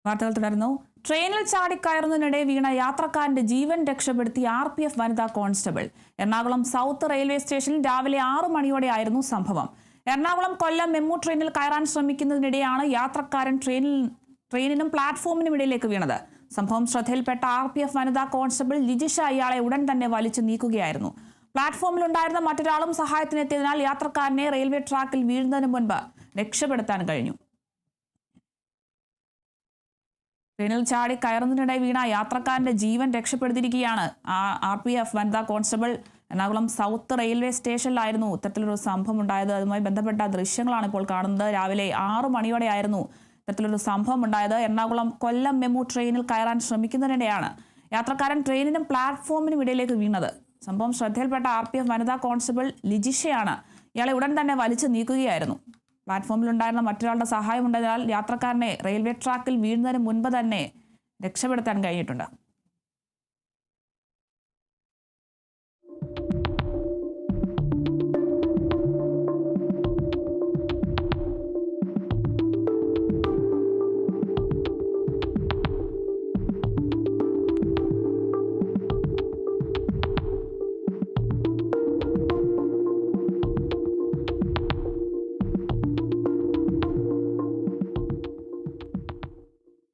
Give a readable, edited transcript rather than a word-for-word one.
വാർത്തകൾ തുടരുന്നു. ട്രെയിനിൽ ചാടിക്കയറുന്നതിനിടെ വീണ യാത്രക്കാരന്റെ ജീവൻ രക്ഷപ്പെടുത്തി RPF വനിതാ കോൺസ്റ്റബിൾ. എറണാകുളം സൗത്ത് റെയിൽവേ സ്റ്റേഷനിൽ രാവിലെ 6 മണിയോടെയായിരുന്നു സംഭവം. എറണാകുളം കൊല്ലം മെമു ട്രെയിനിൽ കയറാൻ ശ്രമിക്കുന്നതിനിടെയാണ് യാത്രക്കാരൻ ട്രെയിനിനും പ്ലാറ്റ്ഫോമിനും ഇടയിലേക്ക് വീണത്. സംഭവം ശ്രദ്ധയിൽപ്പെട്ട RPF വനിതാ കോൺസ്റ്റബിൾ ലിജിഷ ഇയാളെ ഉടൻ തന്നെ വലിച്ചു നീക്കുകയായിരുന്നു. പ്ലാറ്റ്ഫോമിലുണ്ടായിരുന്ന മറ്റൊരാളും സഹായത്തിനെത്തിയതിനാൽ യാത്രക്കാരനെ റെയിൽവേ ട്രാക്കിൽ വീഴുന്നതിന് മുൻപ് രക്ഷപ്പെടുത്താൻ കഴിഞ്ഞു. ട്രെയിനിൽ ചാടി കയറുന്നതിനിടെ വീണ യാത്രക്കാരന്റെ ജീവൻ രക്ഷപ്പെടുത്തിയിരിക്കുകയാണ് RPF വനിതാ കോൺസ്റ്റബിൾ. എറണാകുളം സൗത്ത് റെയിൽവേ സ്റ്റേഷനിലായിരുന്നു ഇത്തരത്തിലൊരു സംഭവം ഉണ്ടായത്. അതുമായി ബന്ധപ്പെട്ട ദൃശ്യങ്ങളാണ് ഇപ്പോൾ കാണുന്നത്. രാവിലെ 6 മണിയോടെയായിരുന്നു ഇത്തരത്തിലൊരു സംഭവം ഉണ്ടായത്. എറണാകുളം കൊല്ലം മെമു ട്രെയിനിൽ കയറാൻ ശ്രമിക്കുന്നതിനിടെയാണ് യാത്രക്കാരൻ ട്രെയിനിനും പ്ലാറ്റ്ഫോമിനും ഇടയിലേക്ക് വീണത്. സംഭവം ശ്രദ്ധയിൽപ്പെട്ട RPF വനിതാ കോൺസ്റ്റബിൾ ലിജിഷയാണ് ഇയാളെ ഉടൻ തന്നെ വലിച്ചു നീക്കുകയായിരുന്നു. പ്ലാറ്റ്ഫോമിലുണ്ടായിരുന്ന മറ്റൊരാളുടെ സഹായമുണ്ടതിനാൽ യാത്രക്കാരനെ റെയിൽവേ ട്രാക്കിൽ വീഴുന്നതിന് മുൻപ് തന്നെ രക്ഷപ്പെടുത്താൻ കഴിഞ്ഞിട്ടുണ്ട്.